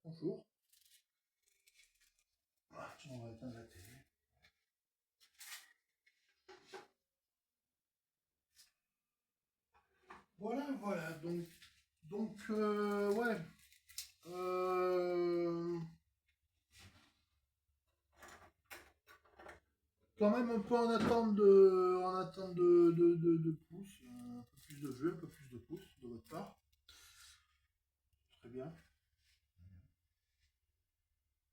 Bonjour. Ah, tiens, on va éteindre la télé. Voilà. Ouais. Euh, Quand même un peu en attente de pouces, un peu plus de vues, un peu plus de pouces de votre part. Très bien.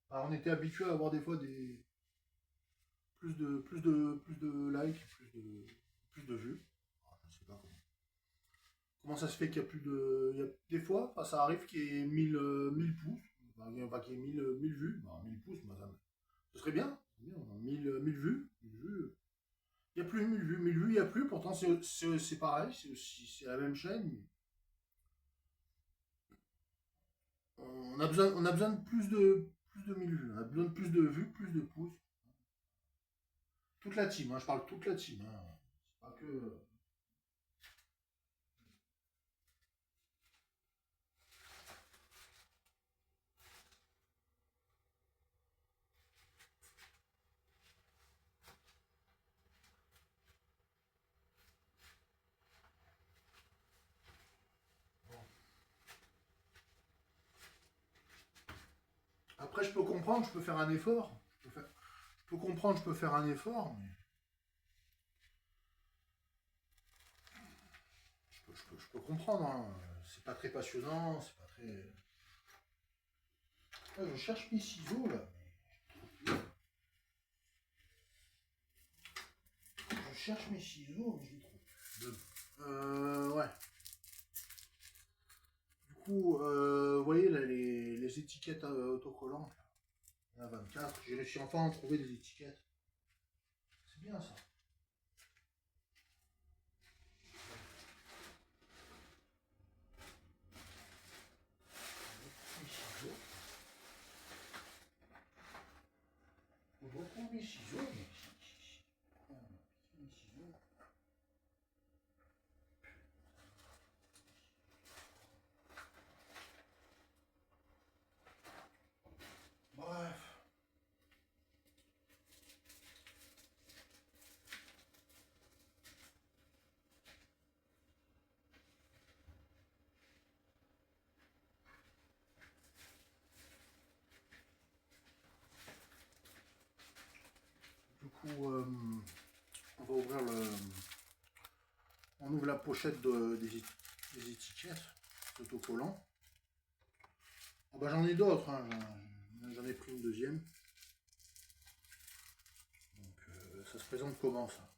Alors, on était habitué à avoir des fois des plus de likes, plus de vues. Alors, je ne sais pas comment ça se fait qu'il y a plus de. Il y a des fois, enfin, ça arrive qu'il y ait 1000 pouces, enfin qu'il y ait 1000 vues. Bah, 1000 pouces, moi, ce serait bien. 1000 vues. 1000 vues. Il n'y a plus 1000 vues. 1000 vues, il n'y a plus. Pourtant, c'est pareil. C'est la même chaîne. On a besoin de plus de 1000 vues. On a besoin de plus de vues, plus de pouces. Toute la team, hein, je parle toute la team, hein. C'est pas que. Après, je peux comprendre, je peux faire un effort. Je peux comprendre, je peux faire un effort, mais je peux comprendre, hein. C'est pas très passionnant, c'est pas très. Ah, je cherche mes ciseaux là. Je cherche mes ciseaux, mais je les trouve plus. Ouais. Du coup, vous voyez là les étiquettes autocollantes. Là. Il y en a 24. J'ai réussi enfin à en trouver des étiquettes. C'est bien ça. Mes ciseaux. Je retrouve mes ciseaux, mais. Mes ciseaux. Bref. Du coup, on va ouvrir le. On ouvre la pochette des étiquettes autocollants. Ah bah j'en ai d'autres, hein. J'en ai pris une deuxième. Donc ça se présente comment ça?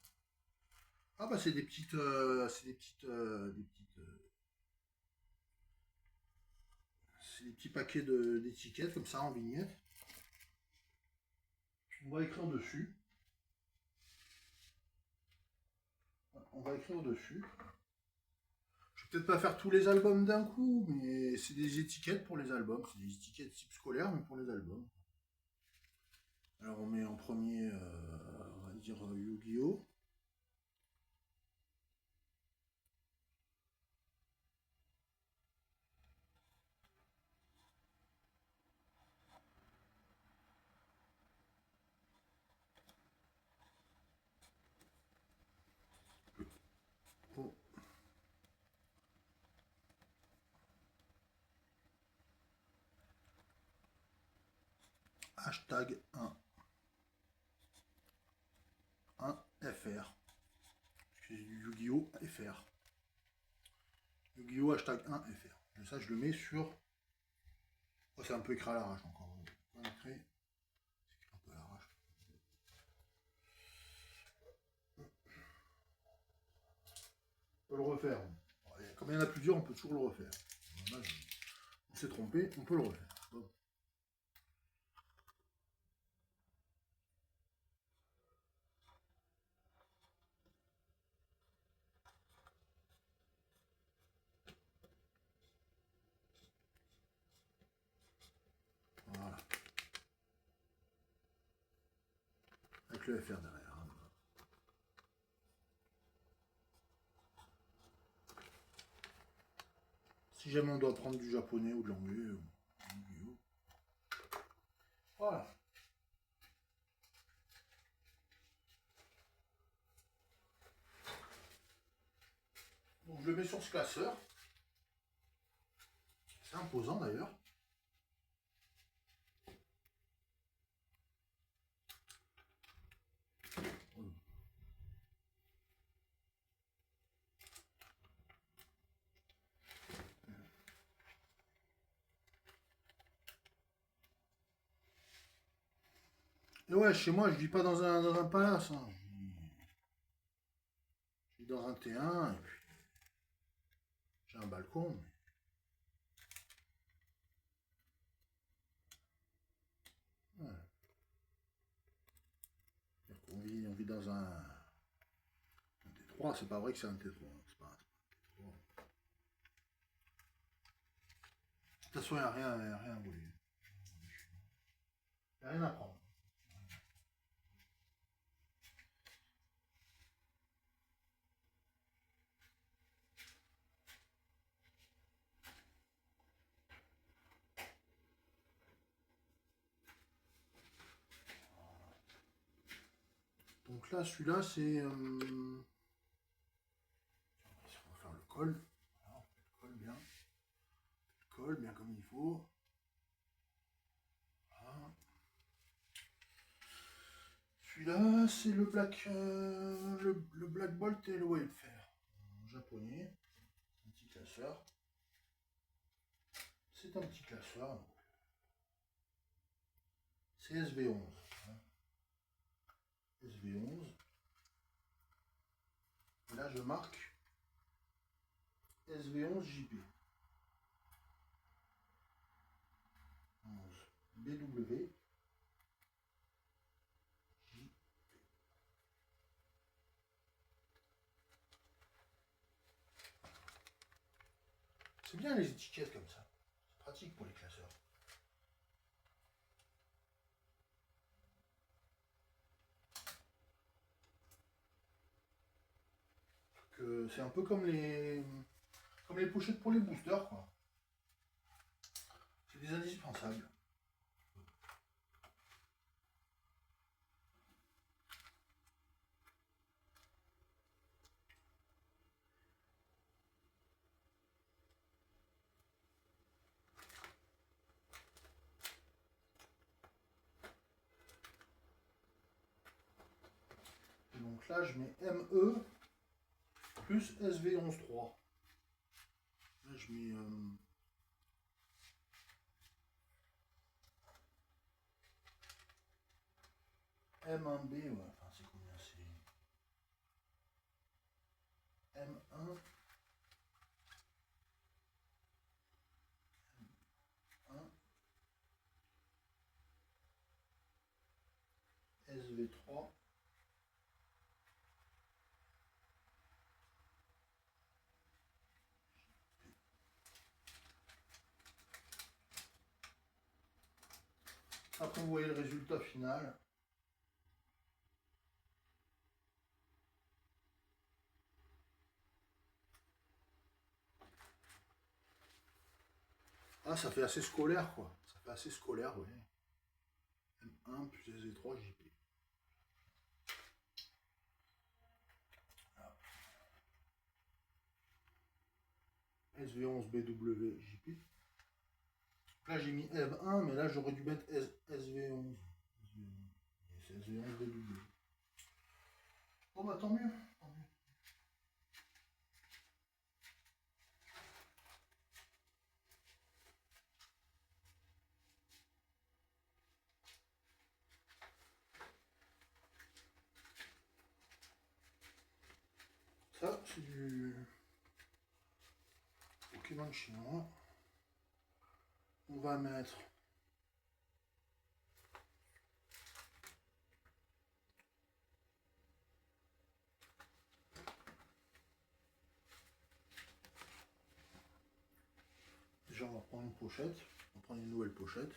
Ah bah c'est des petits paquets d'étiquettes comme ça en vignette. On va écrire dessus. On va écrire dessus. Je vais peut-être pas faire tous les albums d'un coup, mais c'est des étiquettes pour les albums. C'est des étiquettes type scolaire, mais pour les albums. Alors on met en premier, on va dire Yu-Gi-Oh! Oh, hashtag 1 FR. C'est du Yu-Gi-Oh! FR. Yu-Gi-Oh! Hashtag 1 FR. Et ça, je le mets sur. Oh, c'est un peu écrit à l'arrache encore. On va écrire. C'est un peu à l'arrache. On peut le refaire. Comme il y en a plusieurs, on peut toujours le refaire. Là, on s'est trompé, on peut le refaire. Bon. Voilà. Avec le FR derrière. Hein. Si jamais on doit prendre du japonais ou de l'anglais, Yu-Gi-Oh! Voilà. Donc je le mets sur ce classeur. C'est imposant d'ailleurs. Et ouais, chez moi, je vis pas dans un palace. Hein. Je vis dans un T1 et puis j'ai un balcon. Ouais. On vit dans un T3, c'est pas vrai que c'est un T3. Hein. C'est pas un T3. De toute façon, il n'y a rien à voler. Il n'y a rien à prendre. Donc là, celui-là, c'est... on va faire le col. Voilà, on fait le col bien comme il faut. Voilà. Celui-là, c'est le Black Bolt et le Wildfire. En japonais. Un petit classeur. C'est un petit classeur. C'est SV11. SV11. Et là, je marque SV11 JP. 11 BW. C'est bien les étiquettes comme ça. C'est pratique pour les classeurs. C'est un peu comme les pochettes pour les boosters, quoi. C'est des indispensables. Et donc là, je mets ME plus SV11.3. Là, je mets... M1B, ouais. Enfin, c'est combien? C'est M1. M1. SV3. Après, vous voyez le résultat final. Ah, ça fait assez scolaire, quoi. Ça fait assez scolaire, oui. M1 plus SV3 JP. SV11 BW JP. Là, j'ai mis M1, mais là, j'aurais dû mettre SV11. C'est SV11 BW. Bon, bah, tant mieux. Tant mieux. Ça, c'est du Pokémon chinois. On va mettre déjà, on va prendre une pochette. On va prendre une nouvelle pochette.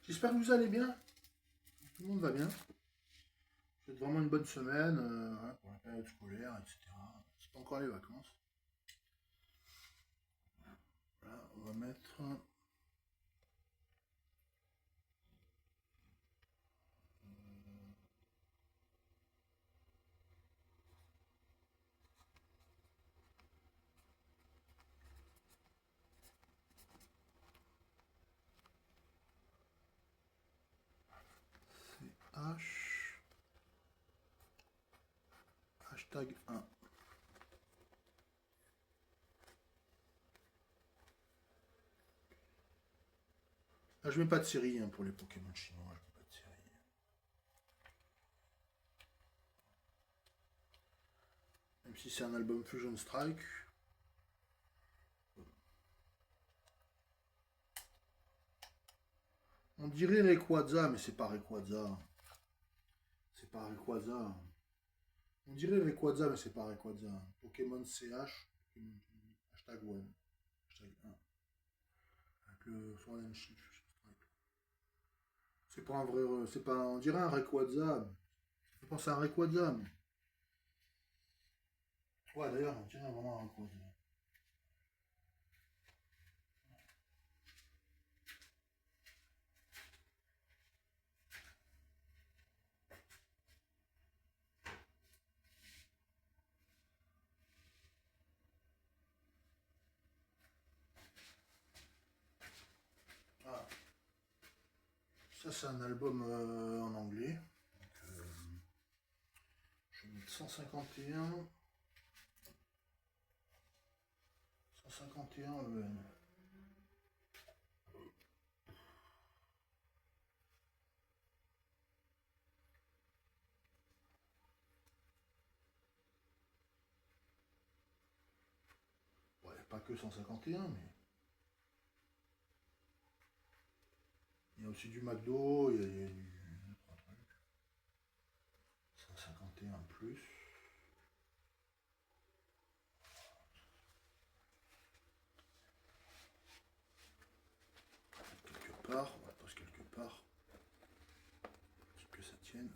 J'espère que vous allez bien. Tout le monde va bien. C'est vraiment une bonne semaine pour la période scolaire, etc. pas encore les vacances. Voilà, on va mettre... Hashtag 1. Là, je mets pas de série hein, pour les Pokémon chinois. Je mets pas de série. Même si c'est un album Fusion Strike. On dirait Rayquaza, mais c'est pas Rayquaza. C'est pas Rayquaza. On dirait Rayquaza, mais c'est pas Rayquaza. Pokémon CH. Hashtag 1. Hashtag 1. Avec le Sword and Shield Fusion Strike. C'est pas un vrai. C'est pas. On dirait un Rayquaza. Je pense à un Rayquaza. Mais... Ouais, d'ailleurs, on dirait vraiment un Rayquaza. Ah. Ça, c'est un album en anglais. Donc, je vais mettre 151. 151 EN. Ouais, pas que 151, mais... Il y a aussi du McDo, il y a du... 151 plus. Quelque part, on va poser quelque part. Pour que ça tienne.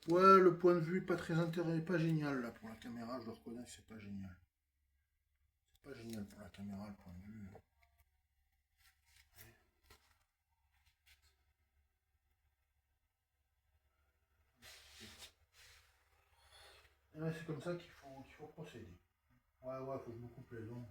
Ouais, le point de vue pas très intéressant, pas génial là pour la caméra, je le reconnais que c'est pas génial. C'est pas génial pour la caméra le point de vue. Ouais, c'est comme ça qu'il faut procéder. Ouais, faut que je me coupe les ongles.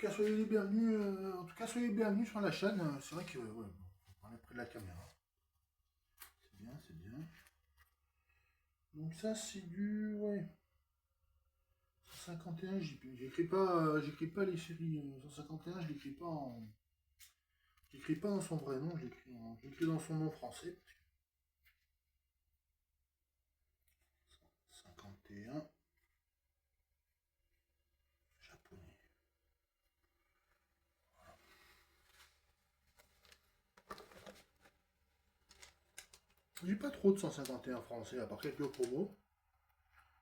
Ah, soyez les bienvenus, en tout cas, soyez les bienvenus sur la chaîne. C'est vrai que, ouais, bon, faut parler près de la caméra. C'est bien, c'est bien. Donc ça, c'est du, ouais, 151. J'écris pas les séries 151. Je l'écris pas en, j'écris pas dans son vrai nom. Je l'écris dans son nom français. 51 japonais. J'ai pas trop de 151 français, à part quelques promos.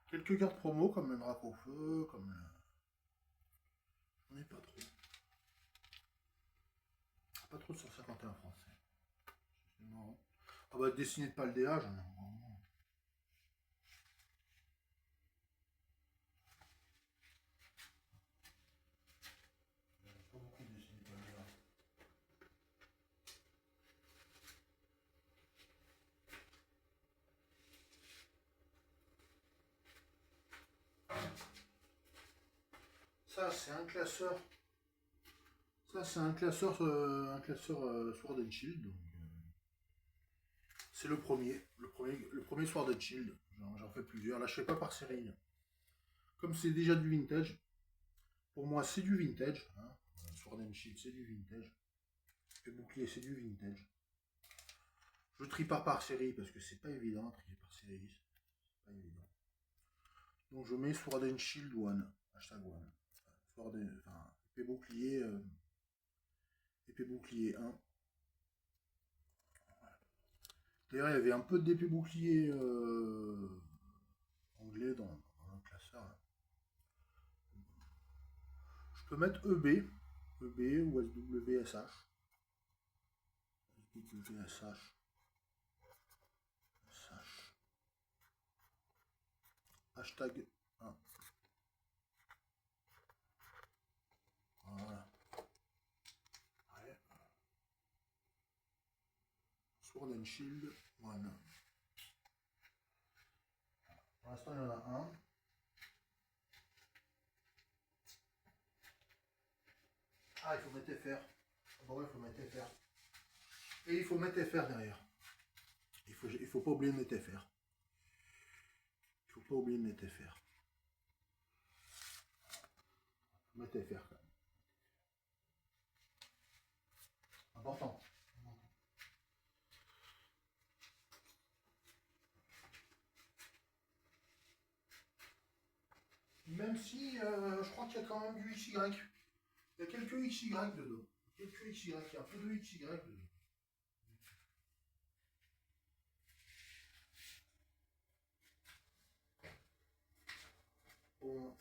Quelques cartes promo, comme le drapeau au feu, comme le... J'en ai pas trop. Pas trop de 151 français. C'est marrant. Ah bah, dessiné de Paldea, j'en ai vraiment. Pas beaucoup dessiné de Paldea. Ça, c'est un classeur. Ça, c'est un classeur Sword and Shield. Donc, c'est le premier Sword and Shield. J'en fais plusieurs. Là, je fais pas par série. Comme c'est déjà du vintage, pour moi, c'est du vintage. Hein. Sword and Shield, c'est du vintage. Le bouclier, c'est du vintage. Je trie pas par série parce que c'est pas évident, trier par série. C'est pas évident. Donc, je mets Sword and Shield 1. Hashtag 1. Enfin, épée bouclier 1. D'ailleurs, il y avait un peu de DP bouclier anglais dans le classeur. Là. Je peux mettre EB ou SWSH. SWSH. SH. Hashtag 1. Voilà. Ouais. Sword and Shield 1. Pour l'instant, il y en a un. Ah, il faut mettre FR. Bon, il faut mettre FR. Et il faut mettre FR derrière. Il faut pas oublier de mettre FR. Il faut pas oublier de mettre FR. Mettre FR quand même. Important. Même si je crois qu'il y a quand même du XY. Il y a quelques XY dedans. Quelques XY. Il y a un peu de XY dedans. Bon.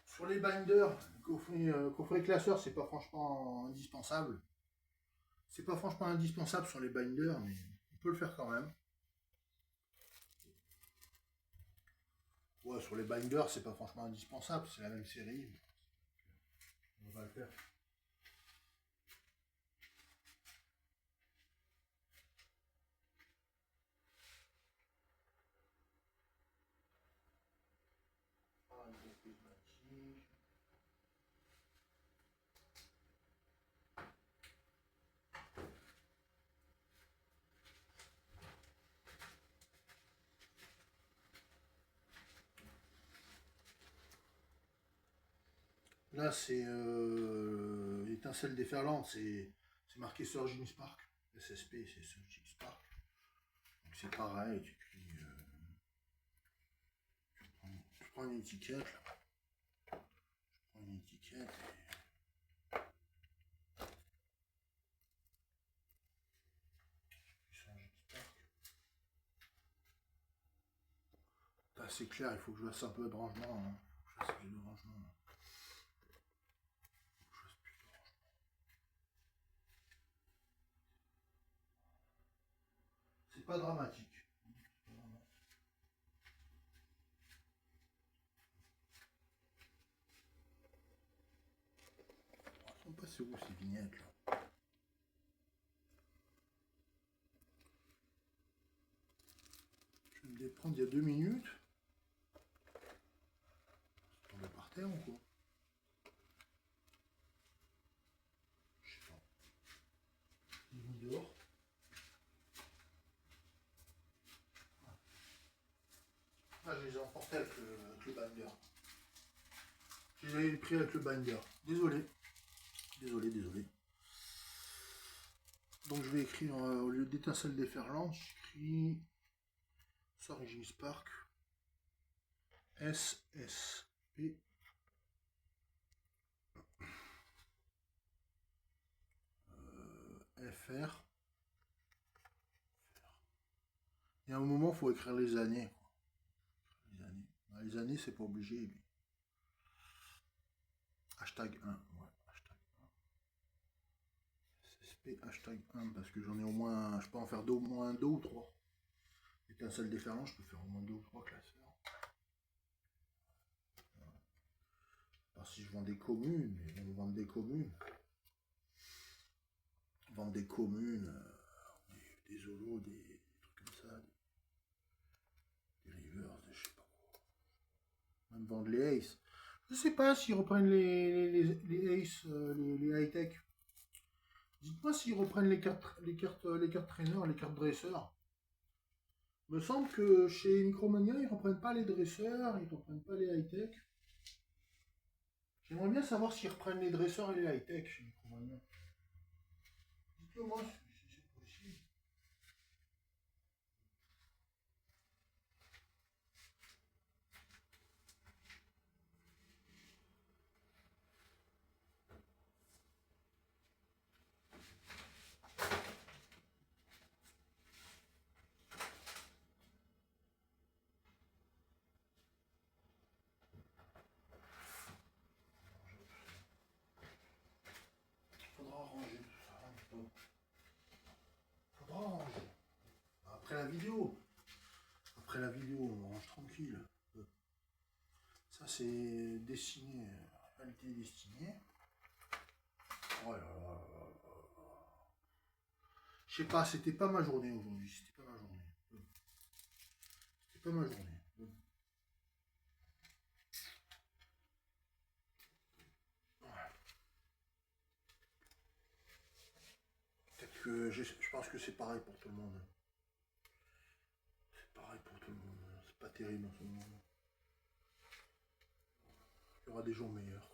Sur les binders, coffret classeur, c'est pas franchement indispensable. C'est pas franchement indispensable sur les binders, mais on peut le faire quand même. Ouais, sur les binders, c'est pas franchement indispensable, c'est la même série. On va le faire. Là, c'est étincelle déferlante, c'est marqué Surging Spark. SSP, c'est Surging Spark. Donc c'est pareil, tu écris. Je prends une étiquette. Là. Je prends une étiquette et. Surging Spark. C'est clair, il faut que je fasse un peu de rangement. Hein. Je fasse plus de rangement. C'est pas dramatique. On va passer où ces vignettes là? Je vais me les prendre il y a 2 minutes. C'est tombé par terre ou quoi? Je sais pas. Il est mis dehors. Ah, je les ai emportés avec le binder. Je les avais pris avec le binder. Désolé. Désolé. Donc je vais écrire, au lieu d'étincelle déferlante, j'écris Surging Spark SSP FR. Il y a un moment, il faut écrire les années. Quoi. Les années, c'est pas obligé. Mais... Hashtag 1. Ouais, hashtag 1. SSP hashtag 1, parce que j'en ai au moins. Je peux en faire au moins 2 ou 3. Étincelle déferlante, je peux faire au moins 2 ou 3 classeurs. Alors si je vends des communes, ils vont vendre des communes. Vendre des communes, des zolos, des trucs comme ça. Des rivers, je sais pas quoi. Même vendre les aces. Je sais pas s'ils reprennent les aces, les high-tech. Dites-moi s'ils reprennent les cartes traîneurs, les cartes dresseurs. Il me semble que chez Micromania, ils reprennent pas les dresseurs, ils reprennent pas les high-tech. J'aimerais bien savoir s'ils reprennent les dresseurs et les high-tech chez Micromania. Dites-le moi si c'est possible. la vidéo. Après la vidéo, on range tranquille. Ça, c'est destiné, réalité destinée. Oh là là là là. Je sais pas, c'était pas ma journée aujourd'hui. C'était pas ma journée. C'était pas ma journée. Peut-être que je pense que c'est pareil pour tout le monde. C'est pareil pour tout le monde. C'est pas terrible en ce moment. Il y aura des jours meilleurs.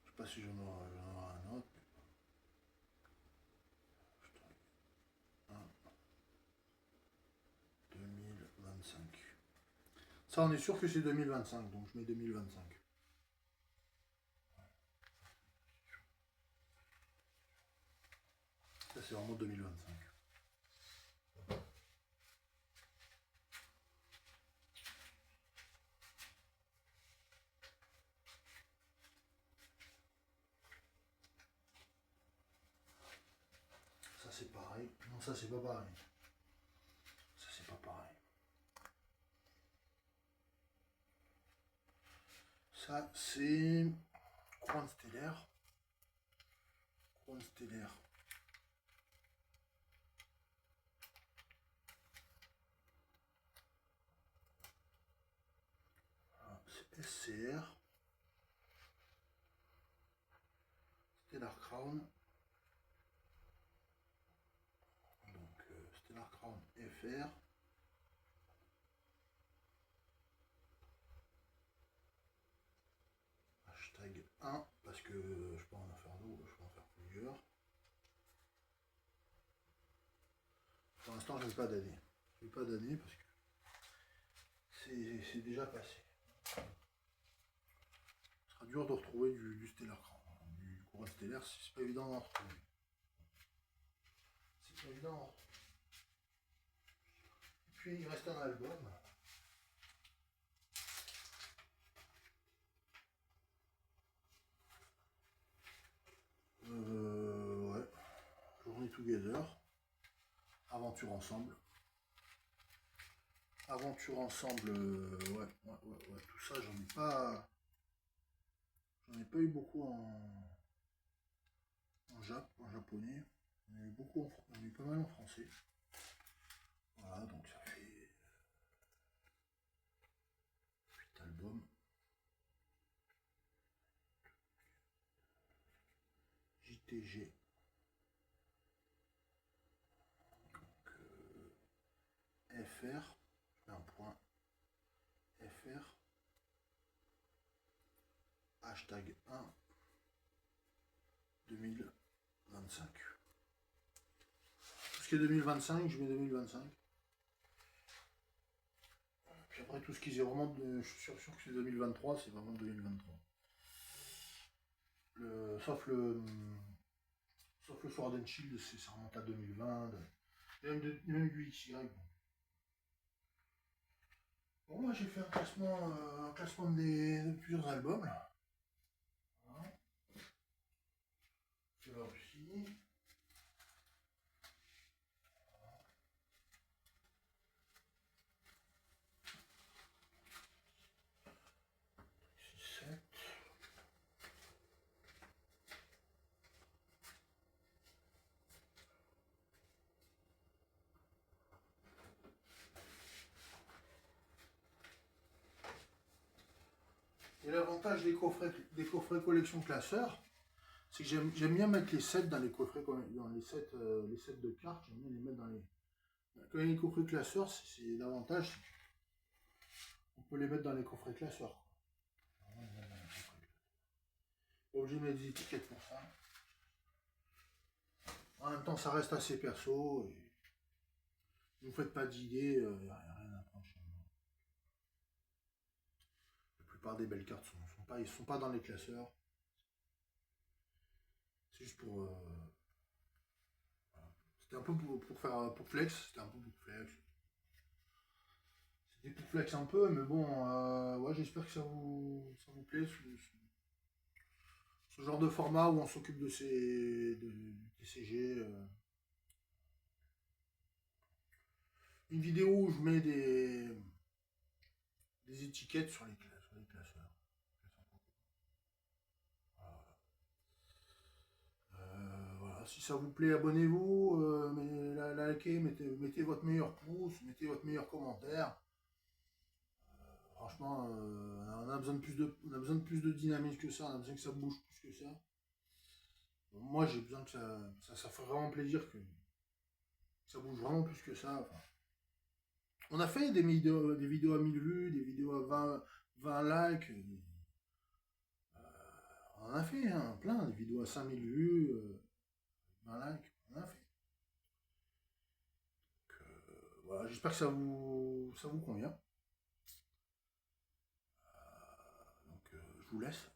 Je sais pas si j'en aurai un autre. 2025. Ça, on est sûr que c'est 2025, donc je mets 2025. Ça, c'est vraiment 2025. Ça, c'est pareil. Non, ça, c'est pas pareil. Ça, c'est pas pareil. Ça, c'est couronne stellaire. Couronne stellaire. C'est SCR. Stellar Crown. Donc, Stellar Crown FR. Hashtag 1, parce que je peux en faire d'autres, je peux en faire plusieurs. Pour l'instant, je n'ai pas d'année. Je n'ai pas d'année parce que c'est déjà passé. Ce sera dur de retrouver du Stellar Crown. Du couronne stellaire, c'est pas évident d'en retrouver. C'est pas évident. Et puis, il reste un album. Ouais. Journée Together. Aventure ensemble. Aventure ensemble, ouais, tout ça, j'en ai pas eu beaucoup en japonais. J'en ai eu beaucoup, j'en ai eu pas mal en français. Voilà, donc ça fait 8 albums. JTG. Donc, FR, je mets un point. FR. Hashtag 1 2025. Tout ce qui est 2025, je mets 2025. Puis après, tout ce qui est vraiment, je suis sûr que c'est 2023, c'est vraiment 2023. Sauf le Sword and Shield, ça remonte à 2020. Même du XY. Bon, moi j'ai fait un classement de plusieurs albums. Voilà. C'est là aussi. Et l'avantage des coffrets collection classeurs, c'est que j'aime bien mettre les sets dans les coffrets, dans les sets de cartes, j'aime bien les mettre dans les. Quand il y a les coffrets classeurs, c'est l'avantage, on peut les mettre dans les coffrets classeurs. Pas obligé de mettre des étiquettes pour ça. En même temps, ça reste assez perso. Et ne vous faites pas d'idées, il n'y a rien à prendre chez moi. La plupart des belles cartes ils sont pas dans les classeurs. C'est juste pour. Voilà. C'était un peu pour faire pour flex. C'était un peu pour flex. C'était pour flex un peu, mais bon, ouais, j'espère que ça vous plaît ce genre de format où on s'occupe de du TCG. Une vidéo où je mets des étiquettes sur les classeurs. Voilà. Voilà. Si ça vous plaît, abonnez-vous, likez, mettez votre meilleur pouce, mettez votre meilleur commentaire. Franchement, on a besoin de on a besoin de plus de dynamisme que ça, on a besoin que ça bouge plus que ça. Moi, j'ai besoin que ça fait vraiment plaisir que ça bouge vraiment plus que ça. Enfin, on a fait des vidéos à 1000 vues, des vidéos à 20 likes. On en a fait hein, plein, des vidéos à 5000 vues, 20 likes, on en a fait. Voilà, j'espère que ça vous convient. Donc, je vous laisse.